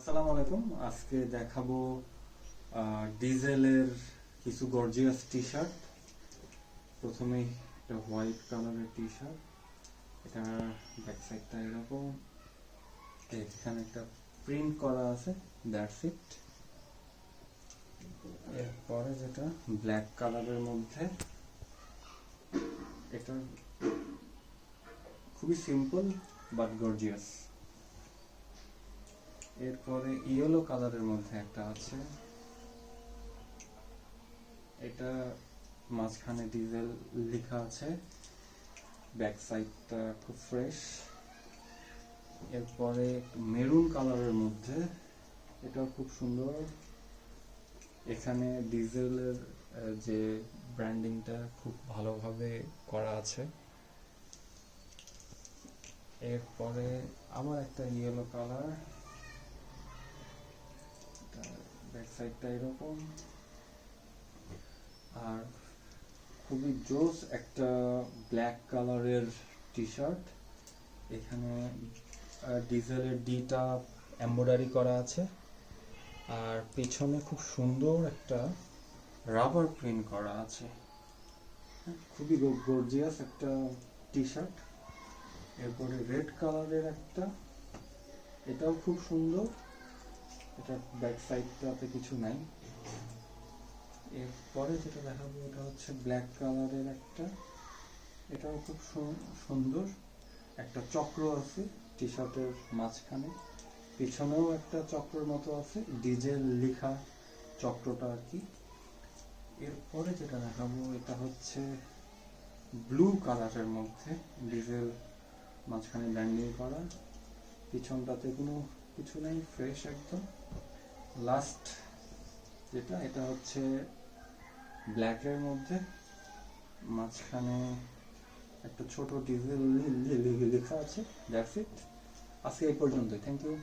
আসসালামু আলাইকুম। আজকে দেখাবো ডিজেলের কিছু গর্জিয়াস টি শার্ট। প্রথমেই একটা হোয়াইট কালারের টি শার্ট, এটা ব্যাক সাইডটা এরকম, এখানে একটা প্রিন্ট করা আছে, দ্যাটস ইট। এরপরে যেটা ব্ল্যাক কালারের মধ্যে, এটা খুবই সিম্পল বাট গর্জিয়াস। এরপরে ইয়েলো কালারের মধ্যে একটা আছে, এটা মাঝখানে ডিজেল লেখা আছে, ব্যাক সাইডটা খুব ফ্রেশ। এরপরে মেরুন কালারের মধ্যে, এটা খুব সুন্দর, এখানে ডিজেলের যে ব্র্যান্ডিংটা খুব ভালোভাবে করা আছে। এরপরে আবার একটা ইয়েলো কালার, ব্যাক সাইডটা এরকম। আর খুবই জোস একটা ব্ল্যাক কালারের টি শার্ট, এখানে ডিজেলের ডিটা এমব্রয়ডারি করা আছে, আর পিছনে খুব সুন্দর একটা রাবার প্রিন্ট করা আছে। খুবই গর্জিয়াস একটা টি শার্ট। এরপরে রেড কালারের একটা, এটাও খুব সুন্দর, এটা ব্যাক সাইডটাতে কিছু নাই। এরপরে যেটা দেখাবো এটা হচ্ছে ব্ল্যাক কালারের একটা, এটাও খুব সুন্দর, একটা চক্র আছে টি শার্টের মাঝখানে, পিছনেও একটা চক্রের মতো আছে, ডিজেল লেখা চক্রটা আর কি। এরপরে যেটা দেখাবো এটা হচ্ছে ব্লু কালারের মধ্যে, ডিজেল মাঝখানে ব্যান্ডিং করা, পিছনটাতে কোনো কিছু নেই, ফ্রেশ একদম। লাস্ট যেটা, এটা হচ্ছে ব্ল্যাকের মধ্যে, মাঝখানে একটা ছোট ডিজেল লেখা আছে, দ্যাটস ইট। আজকে এই পর্যন্তই, থ্যাংক ইউ।